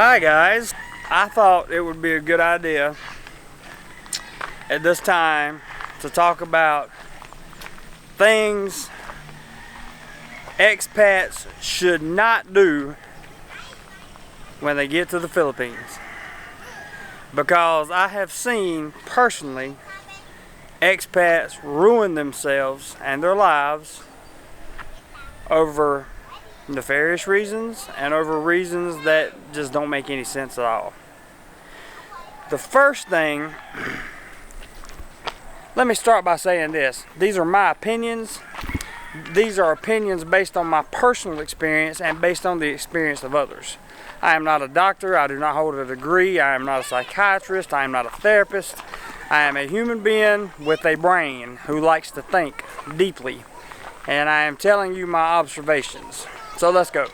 Hi guys, I thought it would be a good idea at this time to talk about things expats should not do when they get to the Philippines, because I have seen personally expats ruin themselves and their lives over nefarious reasons and over reasons that just don't make any sense at all. The first thing, let me start by saying this. These are my opinions. These are opinions based on my personal experience and based on the experience of others. I am not a doctor. I do not hold a degree. I am not a psychiatrist. I am not a therapist. I am a human being with a brain who likes to think deeply. And I am telling you my observations. So let's go.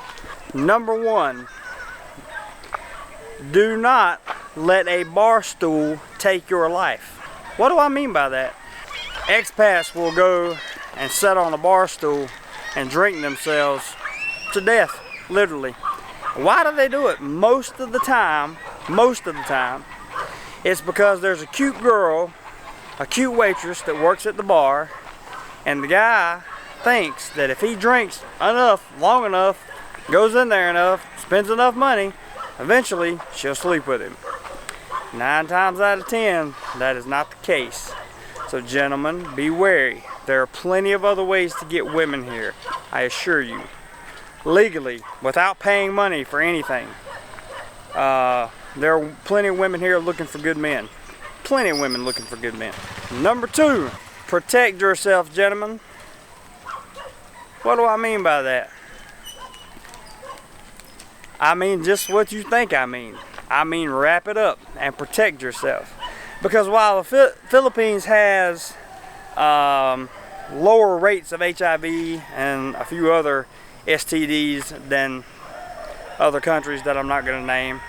Number one, do not let a bar stool take your life. What do I mean by that? Expats will go and sit on a bar stool and drink themselves to death, literally. Why do they do it? Most of the time, it's because there's a cute girl, a cute waitress that works at the bar, and the guy thinks that if he drinks enough, long enough, goes in there enough, spends enough money, eventually she'll sleep with him. 9 times out of 10, that is not the case. So gentlemen, be wary. There are plenty of other ways to get women here, I assure you. Legally, without paying money for anything. There are plenty of women here looking for good men. Plenty of women looking for good men. Number 2, protect yourself, gentlemen. What do I mean by that? I mean just what you think I mean. I mean wrap it up and protect yourself. Because while the Philippines has lower rates of HIV and a few other STDs than other countries that I'm not going to name,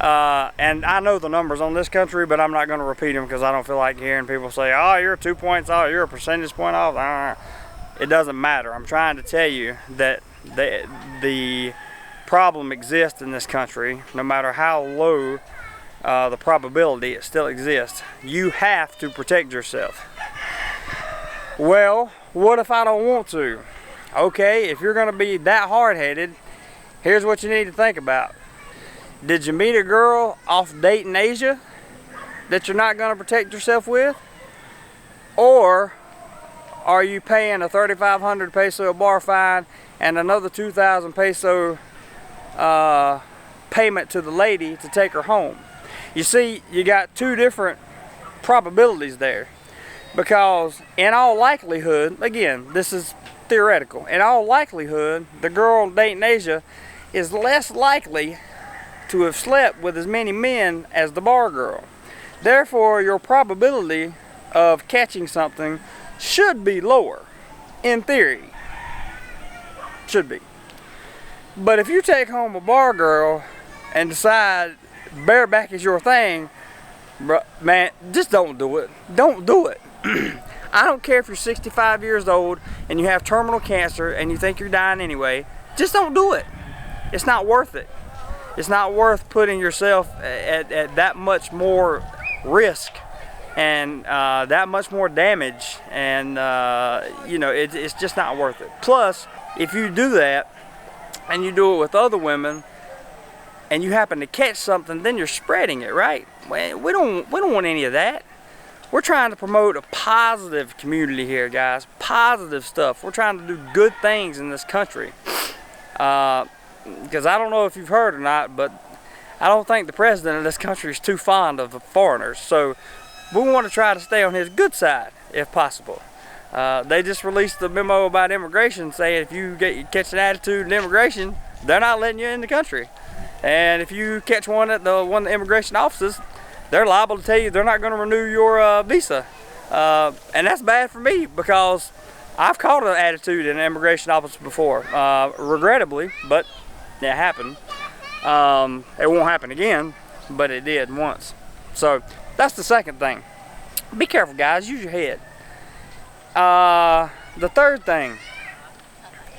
and I know the numbers on this country, but I'm not going to repeat them because I don't feel like hearing people say, oh, you're 2 points off, you're a percentage point off. It doesn't matter. I'm trying to tell you that the problem exists in this country. No matter how low the probability, it still exists. You have to protect yourself. Well, what if I don't want to? Okay, if you're going to be that hard-headed, here's what you need to think about. Did you meet a girl off date in Asia that you're not going to protect yourself with? Or are you paying a 3,500 peso bar fine and another 2,000 peso payment to the lady to take her home? You see, you got 2 different probabilities there. Because in all likelihood, again, this is theoretical, in all likelihood, the girl dating Asia is less likely to have slept with as many men as the bar girl. Therefore, your probability of catching something should be lower, in theory. Should be. But if you take home a bar girl and decide bareback is your thing, man, just don't do it. Don't do it. I don't care if you're 65 years old and you have terminal cancer and you think you're dying anyway. Just don't do it. It's not worth it. It's not worth putting yourself at that much more risk and that much more damage, and you know, it's just not worth it. Plus, if you do that and you do it with other women and you happen to catch something, then you're spreading it, right? We don't want any of that. We're trying to promote a positive community here, guys. Positive stuff. We're trying to do good things in this country. Because I don't know if you've heard or not, but I don't think the president of this country is too fond of foreigners. So we want to try to stay on his good side, if possible. They just released the memo about immigration saying if you catch an attitude in immigration, they're not letting you in the country. And if you catch one at one of the immigration offices, they're liable to tell you they're not going to renew your visa. And that's bad for me because I've caught an attitude in an immigration office before, regrettably, but it happened. It won't happen again, but it did once. So that's the second thing. Be careful, guys. Use your head. The third thing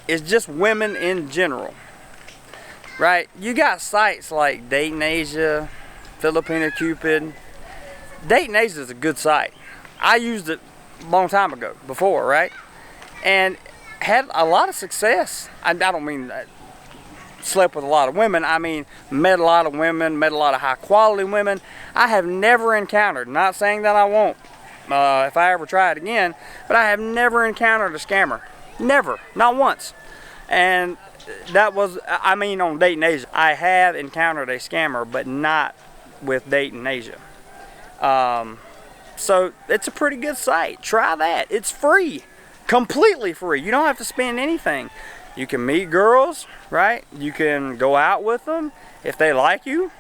is just women in general. right? You got sites like Dating Asia, Filipino Cupid. Dating Asia is a good site. I used it a long time ago, before, right? And had a lot of success. I don't mean slept with a lot of women. I mean, met a lot of women, met a lot of high quality women. I have never encountered, not saying that I won't if I ever try it again, but I have never encountered a scammer. Never, not once. And that was, I mean, on Dating Asia. I have encountered a scammer, but not with Dating Asia. So it's a pretty good site. Try that. It's free, completely free. You don't have to spend anything. You can meet girls, right? You can go out with them. If they like you,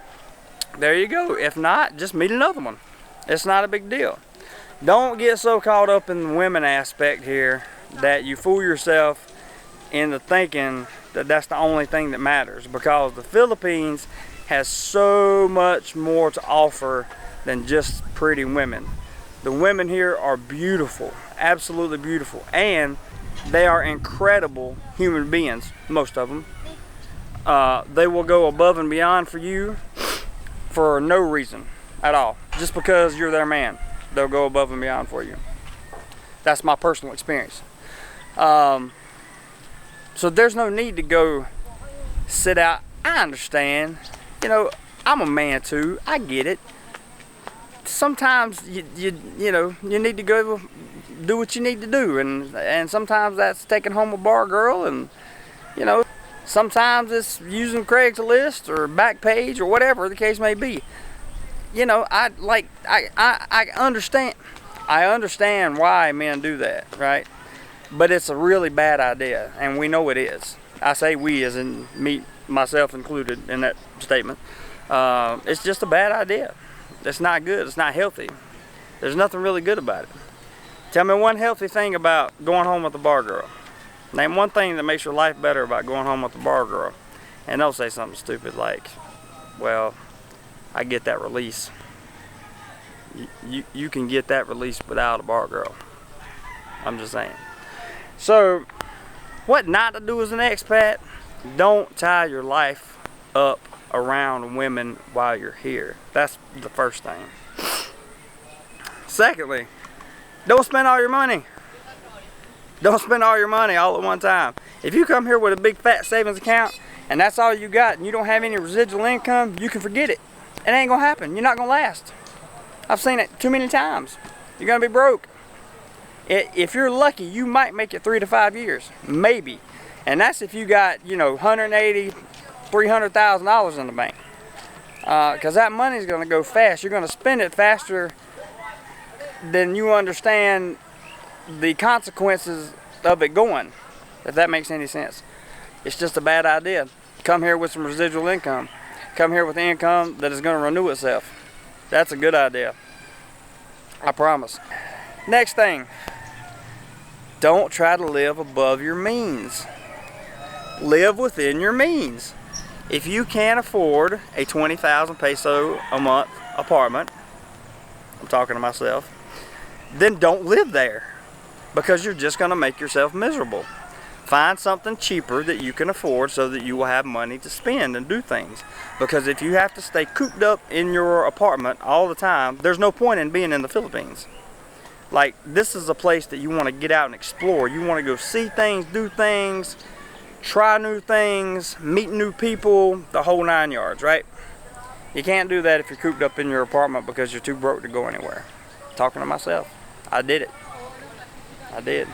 there you go. If not, just meet another one. It's not a big deal. Don't get so caught up in the women aspect here that you fool yourself into thinking that that's the only thing that matters, because the Philippines has so much more to offer than just pretty women. The women here are beautiful, absolutely beautiful, and they are incredible human beings, most of them. They will go above and beyond for you for no reason at all. Just because you're their man, they'll go above and beyond for you. That's my personal experience. So there's no need to go sit out. I understand. You know, I'm a man too. I get it. Sometimes you need to go do what you need to do, and sometimes that's taking home a bar girl, and you know, sometimes it's using Craigslist or Backpage or whatever the case may be. You know, I understand. I understand why men do that, right? But it's a really bad idea, and we know it is. I say we, as in me, myself included in that statement. It's just a bad idea. It's not good. It's not healthy. There's nothing really good about it. Tell me one healthy thing about going home with a bar girl. Name one thing that makes your life better about going home with a bar girl. And they'll say something stupid like, well, I get that release. You can get that release without a bar girl. I'm just saying. So, what not to do as an expat? Don't tie your life up around women while you're here. That's the first thing. Secondly, don't spend all your money. Don't spend all your money all at one time. If you come here with a big fat savings account and that's all you got and you don't have any residual income, you can forget it. It ain't gonna happen. You're not gonna last. I've seen it too many times. You're gonna be broke. If you're lucky, you might make it 3 to 5 years, maybe. And that's if you got, you know, $180,000, $300,000 in the bank. Because that money's gonna go fast. You're gonna spend it faster than you understand the consequences of it going, if that makes any sense. It's just a bad idea. Come here with some residual income. Come here with income that is going to renew itself. That's a good idea. I promise. Next thing, don't try to live above your means. Live within your means. If you can't afford a 20,000 peso a month apartment, I'm talking to myself, then don't live there, because you're just going to make yourself miserable. Find something cheaper that you can afford so that you will have money to spend and do things. Because if you have to stay cooped up in your apartment all the time, there's no point in being in the Philippines. Like, this is a place that you want to get out and explore. You want to go see things, do things, try new things, meet new people, the whole 9 yards, right? You can't do that if you're cooped up in your apartment because you're too broke to go anywhere. Talking to myself. I did it. I did.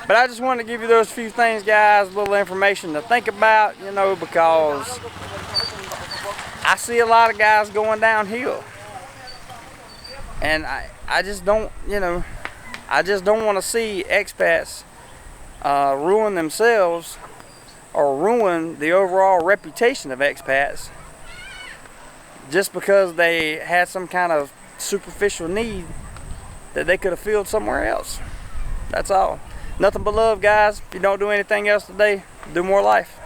But I just wanted to give you those few things, guys, a little information to think about, you know, because I see a lot of guys going downhill. And I just don't, you know, I just don't want to see expats ruin themselves or ruin the overall reputation of expats just because they had some kind of superficial need that they could have filled somewhere else. That's all. Nothing but love, guys. If you don't do anything else today, do more life.